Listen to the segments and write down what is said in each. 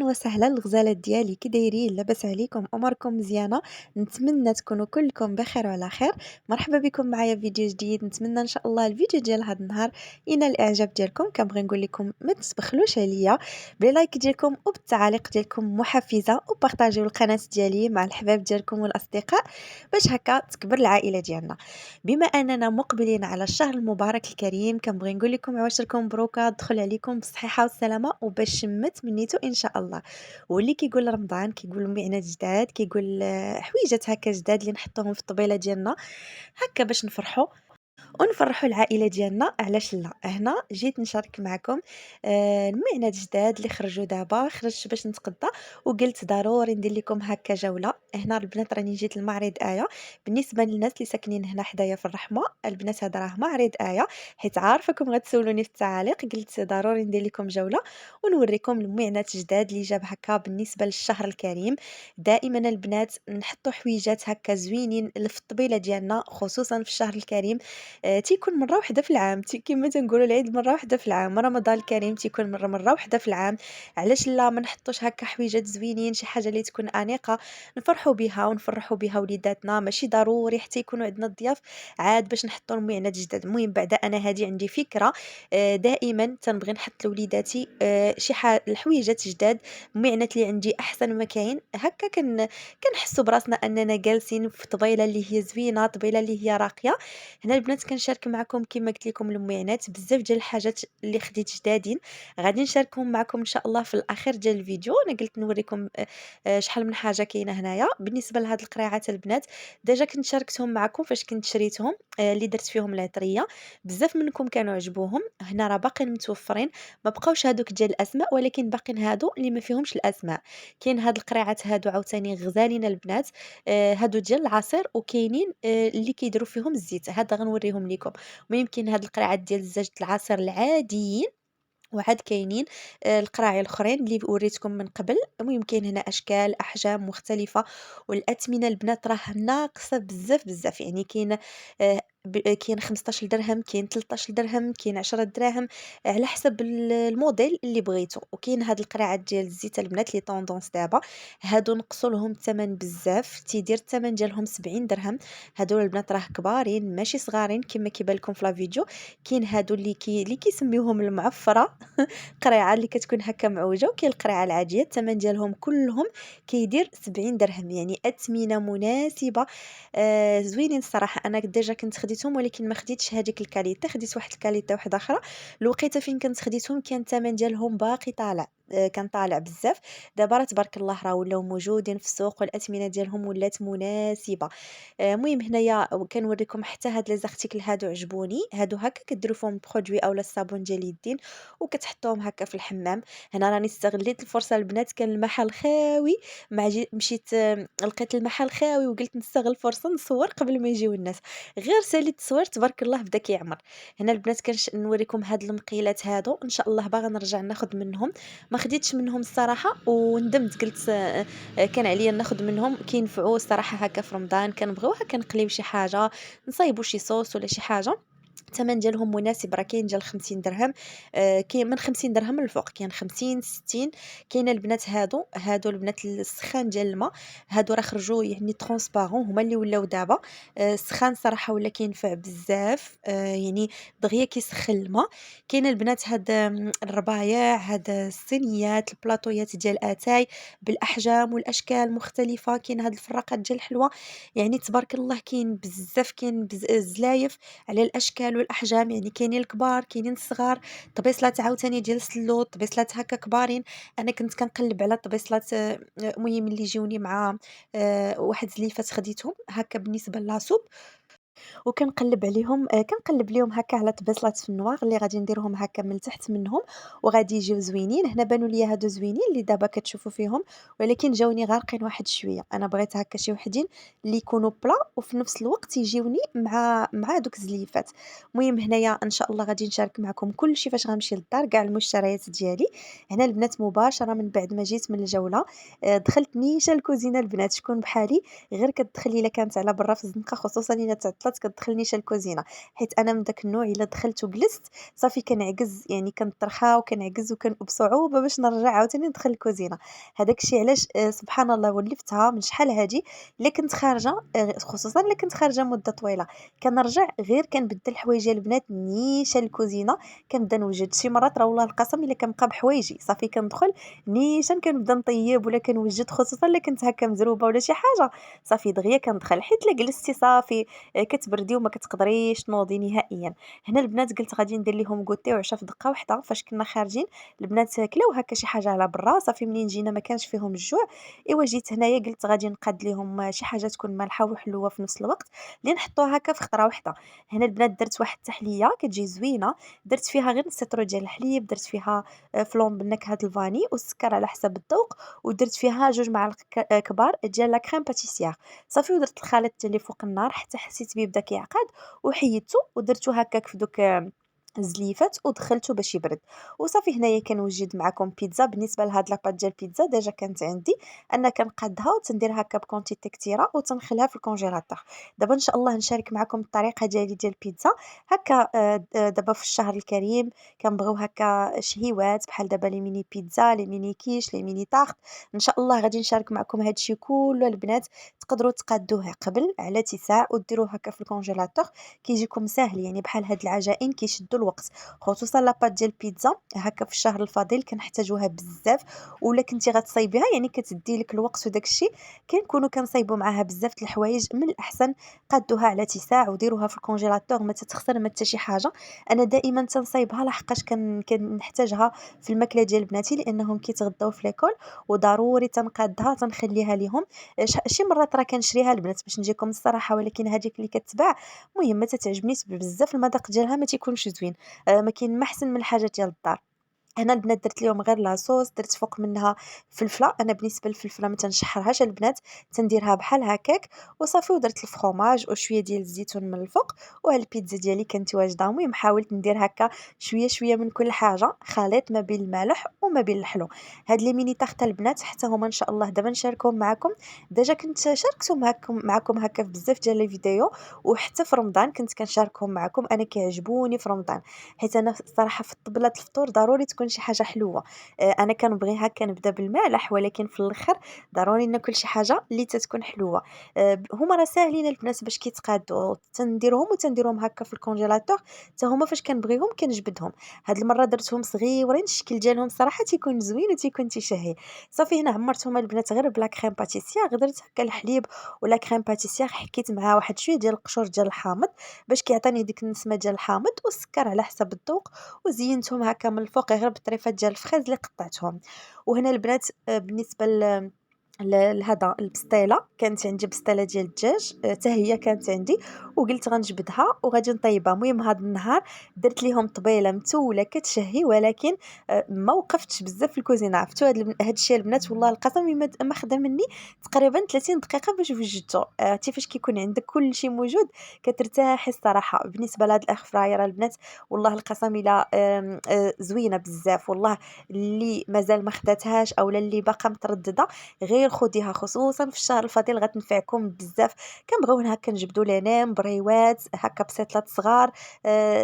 وسهلا الغزالات ديالي، كي دايرين؟ لاباس عليكم؟ اموركم مزيانه؟ نتمنى تكونوا كلكم بخير وعلى خير. مرحبا بكم معايا في فيديو جديد. نتمنى ان شاء الله الفيديو ديال هذا النهار ينال الاعجاب ديالكم. كنبغي نقول لكم ما تبخلوش عليا بلايك ديالكم وبالتعاليق ديالكم محفزه، وبارطاجيو القناه ديالي مع الحباب ديالكم والاصدقاء باش هكا تكبر العائله ديالنا. بما اننا مقبلين على الشهر المبارك الكريم، كنبغي نقول لكم عواشركم مبروكه، دخل عليكم بالصحه والسلامه وباش شمت منيتو ان شاء الله. واللي كيقول رمضان كيقول معنات جداد، كيقول حويجات هكا جداد اللي نحطوهم في الطبيله ديالنا هكا باش نفرحوا ونفرحوا العائله ديالنا. علاش لا؟ هنا جيت نشارك معكم المعنات جداد اللي خرجوا دابا. خرجت باش نتقضى وقلت ضروري ندير لكم هكا جوله. هنا البنات راني جيت لمعرض ايه. بالنسبه للناس اللي ساكنين هنا حدايا في الرحمه، البنات هذا راه معرض ايه، حيت عارفكم غتسولوني في التعاليق، قلت ضروري ندير لكم جوله ونوريكم المعنات جداد اللي جاب هكا بالنسبه للشهر الكريم. دائما البنات نحطوا حويجات هكا زوينين في الطبيله ديالنا، خصوصا في الشهر الكريم. تيكون مرة واحدة في العام، كما تنقولوا العيد مرة واحدة في العام، رمضان الكريم تيكون مرة واحدة في العام. علاش لا ما نحطوش هكا حويجات زوينين، شي حاجة اللي تكون أنيقة نفرحوا بها ونفرحوا بها وليداتنا. ماشي ضروري حتى يكونوا عندنا الضياف عاد باش نحطوا المعنات جداد. المهم بعدا انا هذه عندي فكرة، دائما تنبغي نحط لوليداتي شي الحويجات جداد، المعنات اللي عندي احسن ما كاين هكا. كنحسوا براسنا اننا جالسين في طبيله اللي هي زوينه، طبيله اللي هي راقيه. هنا البنات كنشارك معكم كما قلت لكم المعينات، بزاف ديال الحاجات اللي خديت جدادين غادي نشاركهم معكم ان شاء الله في الاخير ديال الفيديو. انا قلت نوريكم شحال من حاجه كاينه هنايا بالنسبه لهاد القريعات البنات. ديجا كنت شاركتهم معكم فاش كنت شريتهم، اللي درت فيهم العطريه. بزاف منكم كانوا عجبوهم. هنا راه باقيين متوفرين، ما بقاوش هادوك ديال الاسماء، ولكن باقيين هادو اللي ما فيهمش الاسماء. كاين هاد القريعات هادو عاوتاني غزالين البنات، هادو ديال العصير، وكاينين اللي كيديروا فيهم الزيت، هذا غنوريهم لكم. ويمكن هاد القرعات ديال زجاجة العصير العاديين، وعاد كاينين القراعي الاخرين اللي وريتكم من قبل. المهم كاين هنا اشكال احجام مختلفه، والاثمنه البنات راه ناقصه بزاف بزاف. يعني كاين كاين 15 درهم، كاين 13 درهم، كاين 10 دراهم، على حسب الموديل اللي بغيتو. وكاين هاد القراعات ديال الزيت البنات لي طوندونس دابا، هادو نقصوا لهم الثمن بزاف، تيدير الثمن ديالهم 70 درهم. هادو البنات راه كبارين ماشي صغارين كما كيبان لكم في لا فيديو. كاين هادو اللي كيسميوهم المعفره قريعه اللي كتكون هكا معوجه، وكاين القريعه العاديه الثمن ديالهم كلهم كيدير 70 درهم. يعني اثمنه مناسبه، زوينين الصراحه. انا ديجا كنت خديتهم ولكن ما خديتش هذيك الكاليتي، خديت واحد الكاليتي واحده اخرى. الوقيته فين كنت خديتهم كان الثمن ديالهم باقي طالع، كان طالع بزاف. دابا راه تبارك الله راه ولاو موجودين في السوق، والاثمنه ديالهم ولات مناسبه. المهم هنايا كنوريكم حتى هاد لي زارتيكل هادو عجبوني. هادو هكا كديروا فيهم برودوي اولا الصابون ديال اليدين وكتحطوهم هكا في الحمام. هنا راني استغليت الفرصه البنات، كان المحل خاوي، مشيت لقيت المحل خاوي وقلت نستغل الفرصه نصور قبل ما يجيو الناس. غير ساليت التصوير تبارك الله بدا كيعمر. هنا البنات نوريكم هاد المقيلات هادو، ان شاء الله باغا نرجع ناخذ منهم. ما خديتش منهم الصراحه وندمت، قلت كان عليا ناخذ منهم، كينفعوا الصراحه هكا في رمضان. كنبغيوها كنقليو شي حاجه، نصايبوا شي صوص ولا شي حاجه. الثمن ديالهم مناسب، راه كاين ديال 50 درهم، كاين من 50 درهم للفوق، كاين 50 60. كاين البنات هادو البنات السخان ديال الماء، هادو راه خرجوا يعني ترونسبارون، هما اللي ولاو دابا سخان صراحه، ولا كينفع بزاف. يعني دغيا كيسخن الماء. كاين البنات هاد الربايع، هاد الصينيات، البلاطويات ديال اتاي بالاحجام والاشكال المختلفه. كاين هاد الفراقات ديال الحلوى، يعني تبارك الله كاين بزاف، كاين الزلايف على الاشكال والاحجام. يعني كاينين الكبار كاينين الصغار. طبيصلات عاوتاني ديال السلو، طبيصلات هكا كبارين. انا كنت كنقلب على طبيصلات، المهم اللي جاوني مع واحد زليفات خديتهم هكا بالنسبه لاصوب، وكنقلب عليهم، كنقلب ليهم هكا على طبيصلات في النواغ اللي غادي نديرهم هكا من تحت منهم، وغادي يجيو زوينين. هنا بانوا ليا هادو زوينين اللي دابا كتشوفوا فيهم، ولكن جاوني غارقين واحد شويه. انا بغيت هكا شي وحدين اللي يكونوا بلا وفي نفس الوقت يجيوني مع دوك الزليفات. المهم هنايا ان شاء الله غادي نشارك معكم كل شيء فاش غنمشي للدار، كاع المشتريات ديالي. هنا البنات مباشره من بعد ما جيت من الجوله، دخلت نيشان الكوزينه. البنات شكون بحالي غير كتدخل الا كانت على برا في الزنقه، خصوصا الا تعطلت مواصلات كتدخلنيش الكوزينة، حيت أنا من داك النوع إلا دخلت وجلست صافي كنعكز، يعني كنطرخا وكنعكز بصعوبة باش نرجع عاوتاني ندخل الكوزينة. هذاك الشيء علاش سبحان الله ولفتها من شحال هادي، إلا كنت خارجة خصوصا إلا كنت خارجة مدة طويلة كنرجع غير كنبدل حوايجي البنات نيشان الكوزينة، كنبدا نوجد شي مرات راه والله القسم إلا كنبقى بحوايجي صافي كندخل نيشان كنبدا نطيب ولا كنوجد، خصوصا إلا كنت هكا مزروبة ولا شي حاجة صافي دغيا كندخل، حيت إلا جلستي صافي كتبردي وما كتقدريش تنوضي نهائيا. هنا البنات قلت غادي ندير لهم كوتي وعشا في دقة واحدة. فاش كنا خارجين البنات كلاو هكا شي حاجة على برا، صافي منين جينا ما كانش فيهم الجوع، ايوا جيت هنايا قلت غادي نقاد لهم شي حاجة تكون مالحة وحلوة في نفس الوقت اللي نحطوها هكا في خطرة واحدة. هنا البنات درت واحد التحلية كتجي زوينة، درت فيها غير السيترو ديال الحليب، درت فيها فلون بالنكهة الفاني والسكر على حسب الذوق، ودرت فيها 2 معالق كبار ديال لا كريم باتيسير. صافي ودرت الخليط اللي فوق النار حتى حسيت بيه بدا كيعقد، وحيدته ودرتو هكاك في دوك الزليفات ودخلته باش يبرد. وصافي هنايا كنوجد معكم بيتزا. بالنسبه لهاد لاباط ديال البيتزا ديجا كانت عندي، انا كنقادها وتندير هكا بكونتيتي كثيره وتنخليها في الكونجيلاتور. دابا ان شاء الله نشارك معكم الطريقه ديالي ديال البيتزا هكا. دابا في الشهر الكريم كنبغيو هكا شهيوات بحال دابا لي ميني بيتزا، لي ميني كيش، لي ميني طارت. ان شاء الله غادي نشارك معكم هادشي كله البنات، تقدروا تقادوه قبل على اتساع وديروه هكا في الكونجيلاتور، كيجيكم ساهل. يعني بحال هاد العجائن كيشدوا الوقت، خصوصا لاباط ديال البيتزا هكا في الشهر الفضيل كنحتاجوها بزاف، ولا كنتي غتصايبيها يعني كتدي لك الوقت وداك الشيء كنكونوا كنصايبوا معاها بزاف د الحوايج. من الاحسن قادوها على اتساع وديروها في الكونجيلاتور، ما تتخسر ما حتى شي حاجه. انا دائما تنصايبها لحقاش كنحتاجها في الماكله ديال بناتي لانهم كيتغداو في ليكول، وضروري تنقادها تنخليها ليهم. شي مرات راه كنشريها البنات باش نجيكم الصراحه، ولكن هذيك اللي كتباع المهم ما تتعجبنيش بزاف، المذاق ديالها ما تيكونش زوين. ما كاين ما احسن من الحاجه ديال الدار. هنا البنات درت ليهم غير لاصوص، درت فوق منها فلفله. انا بالنسبه للفلفله ما تنشحرهاش البنات، تنديرها بحال هكاك وصافي، ودرت الفرomاج وشويه ديال الزيتون من الفوق. وها البيتزا ديالي كانت واجده. المهم حاولت ندير هكا شويه شويه من كل حاجه، خليط ما بين المالح وما بين الحلو. هاد لي ميني طاغطه البنات حتى هما ان شاء الله دابا نشاركهم معكم. ديجا كنت شاركتهم معكم هكا في بزاف ديال لي فيديو، وحتى في رمضان كنت كنشاركهم معكم. انا كيعجبوني في رمضان، حيت انا الصراحه في الطبله الفطور ضروري تكون شي حاجه حلوه. انا كنبغيها كنبدا بالمالح، ولكن في الاخر ضروري ناكل شي حاجه اللي تتكون حلوه. هما راه ساهلين البنات باش كيتقادوا، تنديرهم هكا في الكونجيلاتور. حتى هما فاش كنبغيهم كنجبدهم. هاد المره درتهم صغيورين، الشكل ديالهم صراحه تيكون زوين وتيكون تيشهي. صافي هنا عمرتهم البنات غير بلا كريم باتيسير، درت هكا الحليب ولا كريم باتيسير، حكيت معاه واحد شويه ديال القشور ديال الحامض باش كيعطيني ديك النسمه ديال الحامض، والسكر على حسب الذوق، وزينتهم هكا من الفوق غير بالطريفات ديال الفخيز اللي قطعتهم. وهنا البنات بالنسبه لهذا البسطيله، كانت عندي بسطيله ديال الدجاج حتى هي كانت عندي، وقلت غنجبدها وغادي نطيبها. المهم هذا النهار درت ليهم طبيله متوله كتشهي، ولكن ما وقفتش بزاف في الكوزينه. عرفتوا هذا الشيء البنات والله القسم ما خدا مني تقريبا 30 دقيقه باش وجدته. عرفتي فاش كيكون عندك كل شيء موجود كترتاحي الصراحه. بالنسبه لهاد الاخ فراير البنات والله القسم الا زوينه بزاف والله. اللي مازال ما خداتهاش او اللي باقا متردده غير خديها، خصوصا في الشهر الفضيل غتنفعكم بزاف. كنبغيو هكا نجبدوا لينام بريوات هكا بسيطلات صغار.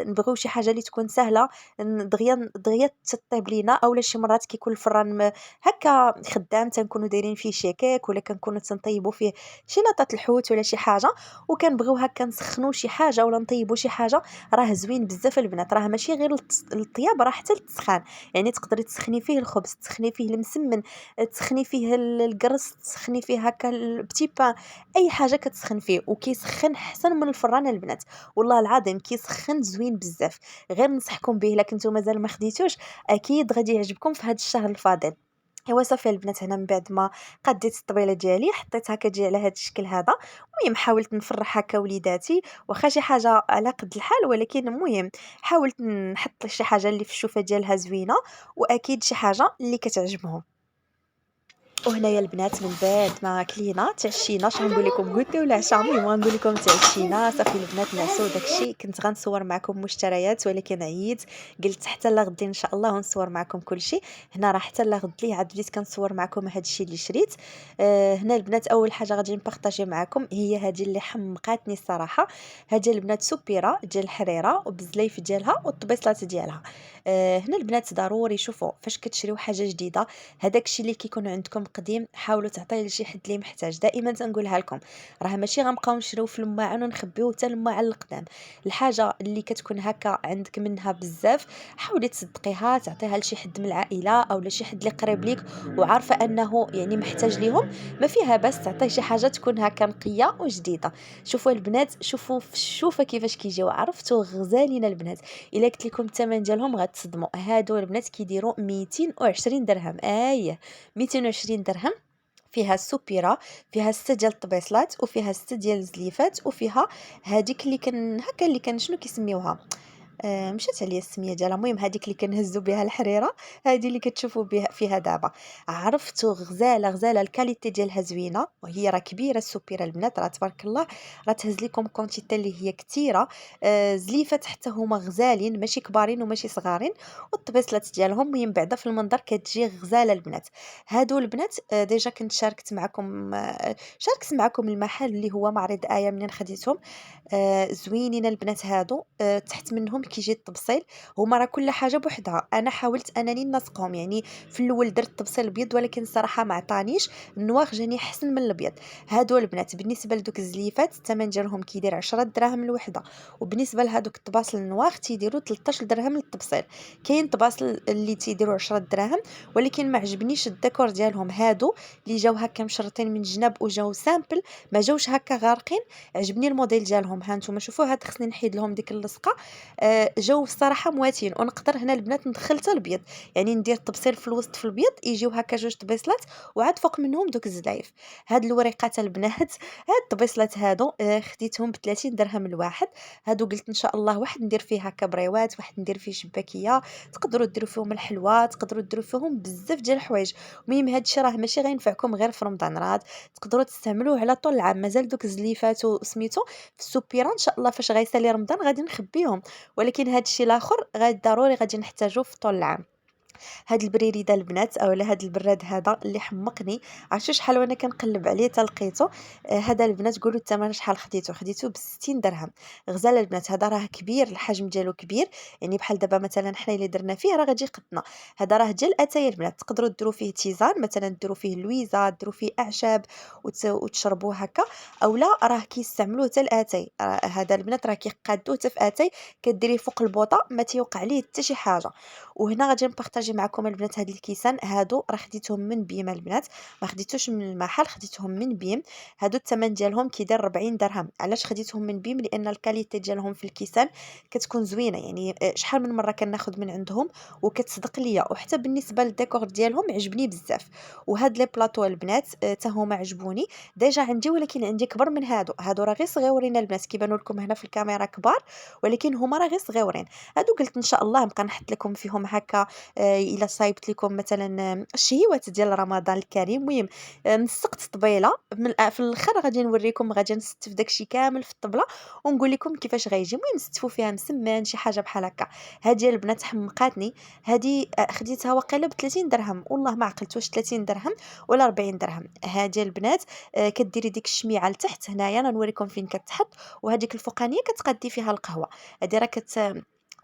نبغيو شي حاجه اللي تكون سهله دغيا دغيا تطيب لينا، اولا شي مرات كيكون الفران هكا خدام تنكونوا دايرين فيه شي كيك، ولا كنكونوا تنطيبوا فيه شي لاطه الحوت ولا شي حاجه، وكنبغيو هكا نسخنوا شي حاجه ولا نطيبوا شي حاجه. راه زوين بزاف البنات، راه ماشي غير الطياب، راه حتى التسخان. يعني تقدري تسخني فيه الخبز، تسخني فيه المسمن، تسخني فيه القرص، تسخني فيه هكا البتي بان، اي حاجه كتسخن فيه وكيسخن احسن من الفران البنات. والله العظيم كيسخن زوين بزاف. غير نصحكم به الا كنتو مازال ما خديتوش، اكيد غادي يعجبكم في هذا الشهر الفاضل. ايوا صافي البنات، هنا من بعد ما قديت الطبيله ديالي حطيتها كتجي على هذا الشكل هذا. المهم حاولت نفرح هكا وليداتي، واخا شي حاجه على قد الحال، ولكن المهم حاولت نحط شي حاجه اللي في الشوفه ديالها زوينه، واكيد شي حاجه اللي كتعجبهم. وهنايا البنات من بعد ما كلينا تعشينا، اش غنقول لكم غوتي ولا عشا، المهم غنقول لكم تعشينا صافي البنات نعسو داكشي. كنت غنصور معكم مشتريات ولكن عييت، قلت حتى لا غدي ان شاء الله ونصور معكم كلشي. هنا راه حتى لا غد لي عاد بديت كنصور معكم هادشي اللي شريت. هنا البنات اول حاجه غادي نبارطاجي معكم هي هذه اللي حمقاتني الصراحه. هذه البنات سوبيره ديال الحريره وبالزليف ديالها والطبيصلات ديالها. هنا البنات ضروري شوفوا فاش كتشريو حاجه جديده، هذاك الشيء اللي كيكون عندكم قديم حاولوا تعطيه لشي حد اللي محتاج. دائما تنقولها لكم، راه ماشي غنبقاو نشريو في الماعن ونخبيو حتى الماعن القدام. الحاجه اللي كتكون هكا عندك منها بزاف حاولي تصدقيها تعطيها لشي حد من العائله او لشي حد اللي قريب ليك وعارفه انه يعني محتاج ليهم. ما فيها بس تعطيه شي حاجه تكون هكا نقيه وجديده. شوفوا البنات، شوفوا في الشوفه كيفاش كيجيو، عرفتوا غزالين البنات. الا قلت لكم الثمن ديالهم غتصدموا. هادو البنات كيديروا 220 درهم. 220 درهم. فيها السوبيرة، فيها 6 ديال الطبيصلات وفيها 6 ديال الزليفات وفيها هذيك اللي هكا اللي شنو كيسميوها، مشات عليا السميه ديالها. المهم هذيك اللي كنهزوا بها الحريره، هذه اللي كتشوفوا بها فيها دابا. عرفتوا غزاله غزاله، الكاليتي ديالها زوينه وهي راه كبيره السوبيره البنات، راه تبارك الله راه تهز لكم كونتيتي اللي هي كثيره. زليفات حتى هما غزالين، ماشي كبارين وماشي صغارين. والطبيصلات ديالهم مهم بعدا في المنظر كتجي غزاله البنات. هادو البنات ديجا كنت شاركت معكم المحل اللي هو معرض آية منين خديتهم. زوينين البنات هادو. تحت منهم كيجي التبصيل. هما راه كل حاجه بوحدها، انا حاولت انني نسقهم يعني. في الاول درت التبصيل الابيض ولكن الصراحه ما عطانيش، النواغ جاني احسن من الابيض. هادو البنات بالنسبه لدوك الزليفات الثمن ديالهم كيدير 10 دراهم الوحده، وبالنسبه لهادوك الطباصل النواغ تيديروا 13 درهم للتبصيل. كاين طباصل اللي تيديروا 10 دراهم ولكن ما عجبنيش الديكور ديالهم. هادو اللي جاو هكا مشرطين من الجناب وجاو سامبل، ما جاوش هكا غارقين. عجبني الموديل ديالهم. ها نتوما شوفوا، هاد خصني نحيد لهم ديك اللصقه. جاو الصراحه مواتين، ونقدر هنا البنات ندخل حتى البيض، يعني ندير التبصيل في الوسط في البيض يجيو هكا جوج طبيصلات وعاد فوق منهم دوك الزلايف. هاد الوريقات البنات هاد الطبيصلات هادو خديتهم ب 30 درهم الواحد. هادو قلت ان شاء الله واحد ندير فيه هكا بريوات، واحد ندير فيه شباكيه، تقدروا ديروا فيهم الحلوى، تقدروا ديروا فيهم بزاف ديال الحوايج. المهم هاد الشيء راه ماشي غينفعكم غير في رمضان، راه تقدروا تستعملوه على طول العام. مازال دوك الزليفات وسميتو في السوبيره ان شاء الله فاش غيسالي رمضان غادي نخبيهم، ولكن هاد الشيء الاخر غادي ضروري غادي نحتاجوه في طول العام. هاد البريريده البنات اولا هاد البراد هذا اللي حمقني، عرفتوا شحال وانا كنقلب عليه تلقيته. هذا البنات قولوا الثمن شحال خديته ب 60 درهم. غزال البنات، هذا راه كبير، الحجم ديالو كبير، يعني بحال دابا مثلا حنا اللي درنا فيه راه غادي يقدنا. هذا راه ديال اتاي البنات، تقدروا ديروا فيه تيزان مثلا، ديروا فيه لويزه، ديروا فيه اعشاب وتشربوه هكا. اولا راه كيستعملوه حتى الاتاي. هذا البنات راه كيقادوه حتى في اتاي، كديريه فوق البوطه ما تيوقع ليه حتى شي حاجه. وهنا غادي نبارطاجي معكم البنات هاد الكيسان هادو راه خديتهم من بيم البنات، ما خديتوش من المحل، خديتهم من بيم. هادو الثمن ديالهم كيدير 40 درهم. علاش خديتهم من بيم؟ لان الكاليتي ديالهم في الكيسان كتكون زوينه، يعني شحال من مره كناخذ من عندهم وكتصدق ليا، وحتى بالنسبه للديكور ديالهم عجبني بزاف. وهاد لي بلاطو البنات حتى هما عجبوني. ديجا عندي ولكن عندي كبر من هادو راه غير صغيورين البنات، كيبانوا لكم هنا في الكاميرا كبار ولكن هما راه غير صغيورين. هادو قلت ان شاء الله نبقى نحط لكم فيهم هكا. الا صايبت لكم مثلا الشهيوات ديال رمضان الكريم. المهم نسقت طبيله في الاخر غادي نوريكم، غادي نستف داكشي كامل في الطبله ونقول لكم كيفاش غيجي. المهم نستفوا فيها مسمان شي حاجه بحال هكا. هذه البنات حمقاتني. هذه خديتها واقيلا ب 30 درهم، والله ما عقلت واش 30 درهم ولا 40 درهم. هذه البنات كديري ديك الشميعه لتحت هنايا، غنوريكم فين كتحط، وهذيك الفوقانيه كتقادي فيها القهوه. هذه راه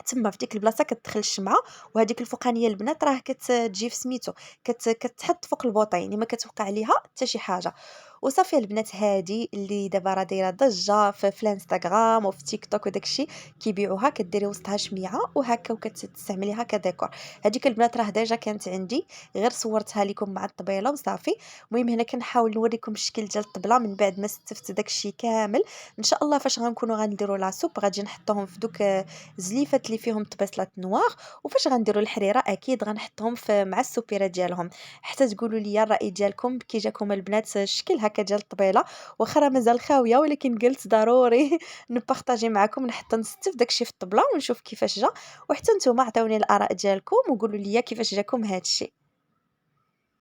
تما في ديك البلاصه كتدخل الشمعه، وهذيك الفوقانيه البنات راه كتجي في سميتو، كتحط فوق البوطه، يعني ما كتوقع عليها حتى شي حاجه. وصافي البنات، هادي اللي دابا راه دايره ضجه في الانستغرام وفي تيك توك وداكشي، كيبيعوها كديري وسطها شميعه وهكا وكتستعمليها كديكور. هذيك البنات راه ديجا كانت عندي، غير صورتها لكم مع الطبيله وصافي. المهم هنا كنحاول نوريكم الشكل ديال الطبله من بعد ما استفت داكشي كامل. ان شاء الله فاش غنكونوا غنديروا لا سوب غادي نحطوهم في دوك زليفات اللي فيهم طبيصلات نوار. وفاش غنديروا الحريره اكيد غنحطهم في مع السوبيره ديالهم، حتى تقولوا لي الراي ديالكم كي جاكم البنات الشكل هكا ديال الطبيله. واخا راه مازال خاويه ولكن قلت ضروري نبارطاجي معكم، نحط نستف داكشي في الطبله ونشوف كيفاش جا. وحتى نتوما عطيوني الاراء ديالكم وقولوا لي كيفاش جاكم هادشي.